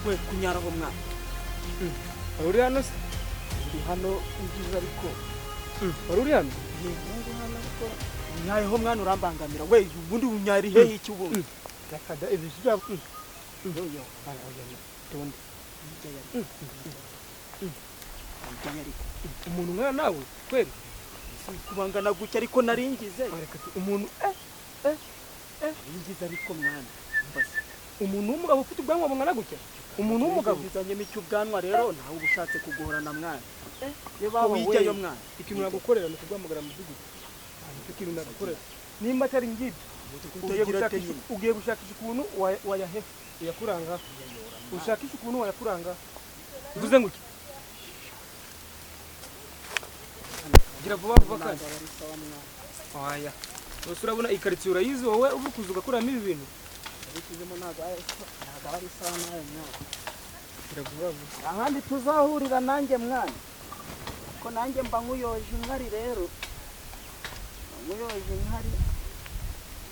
we kunyaraho mwana uri hano se uri hano ngize ariko uri hano yego hano ariko nyayeho mwana urambangamira we ubundi unyari hehe iki ubundi nakada ibishya yo tonde umuntu mwana nawe kweli kubangana gucya ariko naringize umuntu ngize ariko mwana mbase umuntu w'umugabo ufite ubwanwa bungana gutya umuntu w'umugabo bizanye micyo ubwanwa rero nawe ubushatse kugorana mwana wijyayo mwana ikintu nagukorera ni kuguhamagara mu gihugu ikintu nagukorera nimba atari ngibyo ugiye gushakisha ukuntu wayahefa uyakuranga ushakisha ukuntu wayakuranga uvuze ngo iki gira vuba kandi aya urabona ikaritsiye urayizi wowe ubu kuzuga kuramo ibi bintu bikizemo ntago ari sawa nawe mwana gira vuba ahandi tuzahurira nanjye mwana ko nanjye mba nkuyoje inkari rero nkuyoje inkari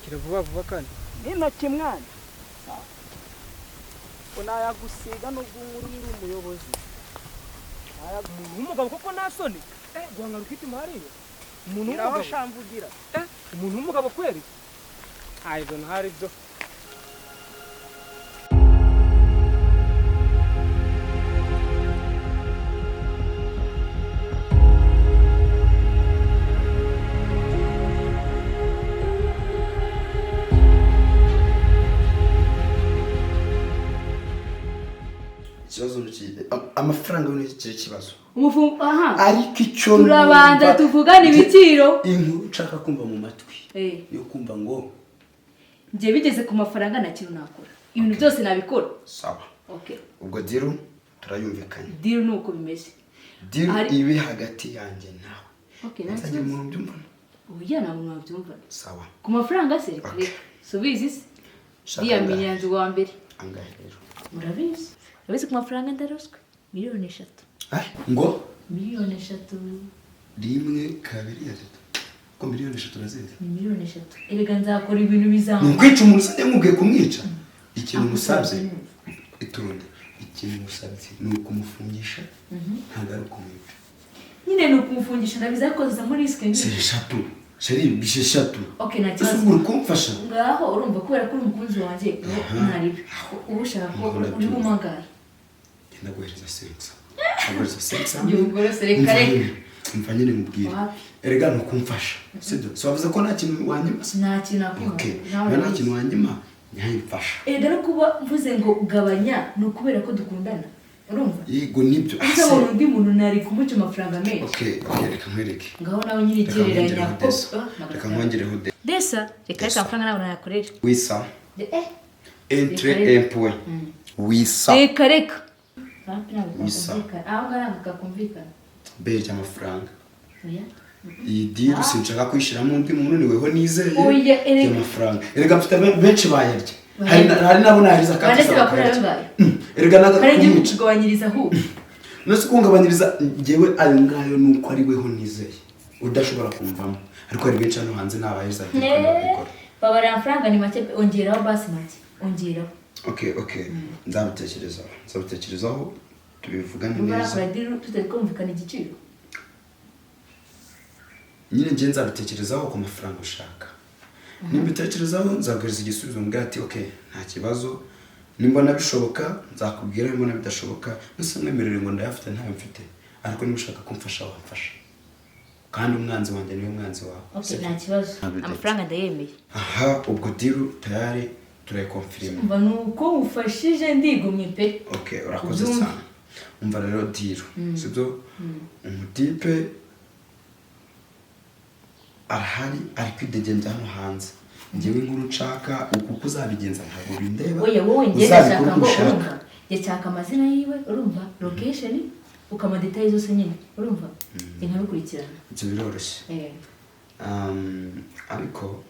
gira vuba kandi n'intoki mwana ko nayagusiga n'ubwo uri umuyobozi umugabo koko nta soni guhangana ukitima hariya umuntu w'umugabo shamvugira umuntu w'umugabo kweri ntabwo ntahari byo ikibazo amafaranga y'iki kibazo umufungo ariko icyo turabanza tuvugana ibiciro inkuru nshaka kumva mu matwi yo kumva ngo ngiye bigeze ku mafaranga na kintu nakora ibintu byose nabikora sawa okay ubwo diru turayumvikanye diru nuko bimeze diru ibi hagati yanjye nawe okay nzagira umuntu byumva oya nta muntu wabyumva sawa ku mafaranga se reka subizi se diya miliyoni wa mbere angahe rero murabizi urabizi ku mafaranga ndaroswe miliyoni 3 ngo miliyoni 3 rimwe kabiri gatatu ko miliyoni 3 nazize miliyoni 3 erega nzakora ibintu bizanga nkwica umuntu se mubwiye kumwica ikintu musabye itonde ikintu musabye ni ukumufungisha ntabwo ari ukumwica nyine ni ukumufungisha ndabizakoza muri risk c'est eshatu sheri bishe eshatu okay na kibazo uri kumfasha ngaho urumva kubera ko umukunzi wanjye ntari ubushaka ko uri bumagara genda guhereza sensa aguhereza sensa yugoro sereka reka mfanye mubwire erega no kumfasha sibyo so wavuze ko nta kintu wanyima nta kintu nakuma okay nta kintu wanyima nyayifasha erega no kuba mvuze ngo ugabanya no kubera ko dukundana urumva yego nibyo ase undi muntu nari kumuca amafaranga menshi okay reka nkwereke ngaho nawe nyiri gereranya ko reka nkongereho desa reka amafaranga nawe nayakorera wisa entre un point wisa reka wisa aho ngara ngakumvikana beje amafaranga oya iyi deal sinshaka kwishiramo undi muntu ni weho nizeye amafaranga erega mfite benshi bayarya hari nabo nahiriza kandi se bakorera ngayo erega naga kugabanyiriza hu nose kungabanyiriza ngewe ari ngayo nuko ari weho nizeye udashobora kumvamo ariko ari benshi hano hanze nabahiriza gukora babara amafaranga ni make ongeraho basi make ongeraho okay nzabutekerezaho tubivugane neza tutarikumvikana igiciro nyine ngiye nzabutekerezaho ku mafaranga ushaka nimba utekerezaho nzaguhereza igisubizo mbwira ati okay nta kibazo nimbona bishoboka nzakubwira nimbona bidashoboka nose mwemerere ngo ndayafite ntayo mfite ariko niba ushaka kumfasha wamfasha kandi umwanzi wanjye niwe mwanzi wawe okay nta kibazo amafaranga ndayemeye aha ubwo diru tayari turayikonfirima umva nuko ufashije ndigumye pe okay urakoze cyane umva rero diru sibyo umutipe arahari ari kwidegenza hano hanze ngewe inkuru nshaka uko uzabigenza ntabwo bindeba oya wowe ngiye ndashaka ngo urumva yachaka amazina yiwe urumva location ukama details zose nyine urumva inkabikurikirana ibyo biroroshye ariko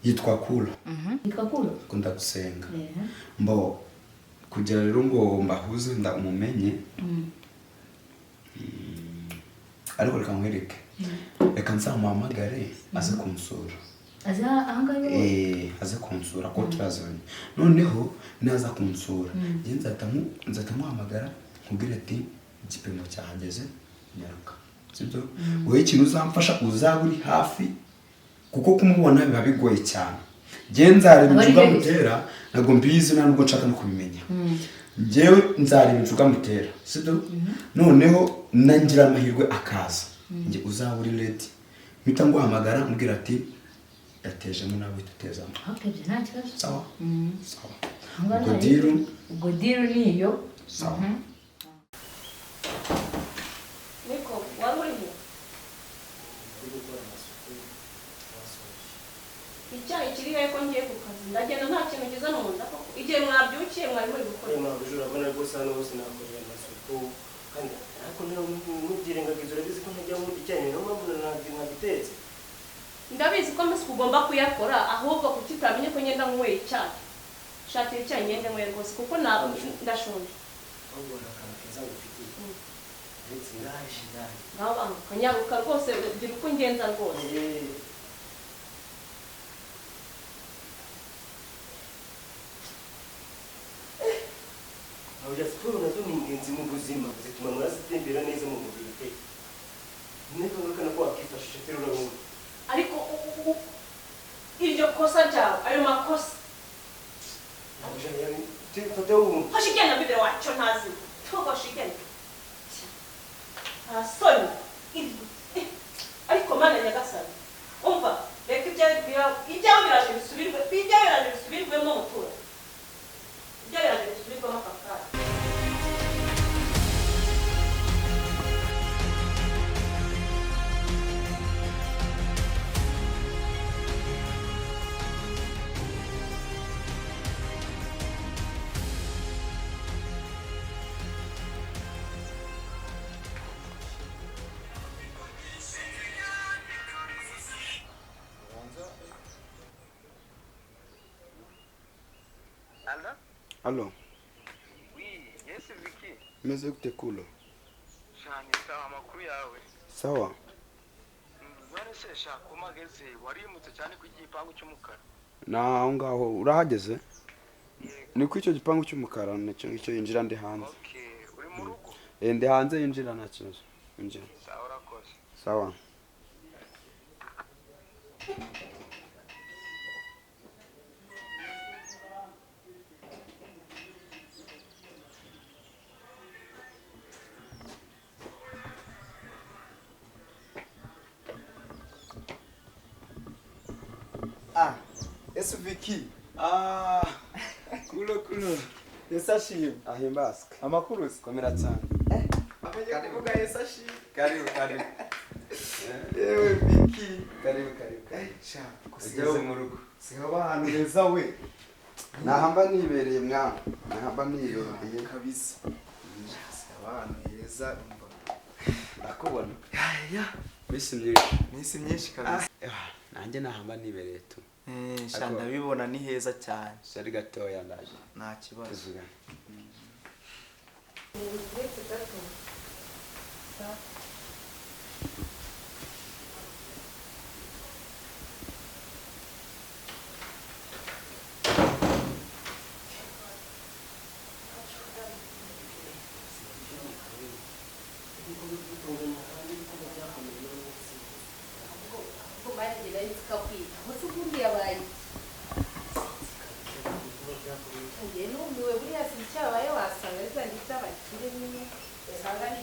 yitwa Kuro yitwa Kuro kunda gusenga mbo kugira rero ngo mbahuze ndamumenye ariko reka nkwereke reka nzamuhamagare aze kumusura aza ahangayo aze kunsura ko turazanye noneho naza kunsura nge nzata muhamagara nkubwire ati igipimo cyahageze nyaruka sibyo wowe ikintu uzamfasha uzaba uri hafi kuko kumubona biba bigoye cyane nge nzareba injuga mutera ntabwo mbizi nubwo nshaka no kubimenya ngewe nzareba injuga mutera sibyo noneho nangira amahirwe akaza nge uzaba uri ready mpita nguhamagara mbwira ati yatejemo nawe tutezamo okay nta kibazo sawa sawa ubwo diru niyo sawa niko wari urihe icyayi kiri hehe ko ngiye ku kazi ndagenda nta kintu kiza mu nda koko igihe mwabyukiye mwari muri gukora ntabwo urabona rwose hano hose nakorera amasuku kandi ariko ntubyirengagize urabizi ko ntajya mu icyayi niyo mpamvu nagitetse ndabizi ko amasuku ugomba kuyakora ahubwo kuki utamenye ko ngenda nyweye icyayi shakira icyayi ngende nyweye rwose kuko ndashonje ahubwo nta kantu keza ngufitiye ndetse ndaje ngaho bantu kanyaruka rwose gira uko ngenza rwose Ahubwo siporo nazo ni ingenzi mu buzima zituma amaraso atembera neza mu mubiri pe niko ngakana ko wakifashisha terura wundi ariko iryo kosa ryawe ayo makosa fata wundi hoshigenda bibere wacu ntazi hoshigenda soni ariko mana nyagasani umva reka ibyawe biraje bisubirwemo mutura ibyawe biraje bisubirwemo akakara Allo. Oui, yes Vicky. Meze gute kulo? Shani sawa makuru yawe. Sawa. None se shaka umageze warimutse cyane ku gipangu cy'umukara. Na ngaho urahageze? Ni ku icyo gipangu cy'umukara nacyo icyo yinjira ndi hanze. Okay, uri mu rugo? Ndi hanze yinjira nta kibazo. Injira. Sawa urakoze. Sawa. Ese Vicky Kulo yesashimwe ahimbaska amakuru komera cyane karibu ga yesashimwe karibu yewe Vicky karibu sha ugeze mu rugo sihaba ahantu heza we nahamba nibereye mwana nahamba nibereye kabisa sihaba ahantu heza umva ndakubona ya misi myinshi kabisa nanjye nahamba nibereye tu sha ndabibona ni heza cyane sari gatoya ndaje nta kibazo numiwe buriya si icyabaye wasanga ari za ndetse abakire nyine usanga ari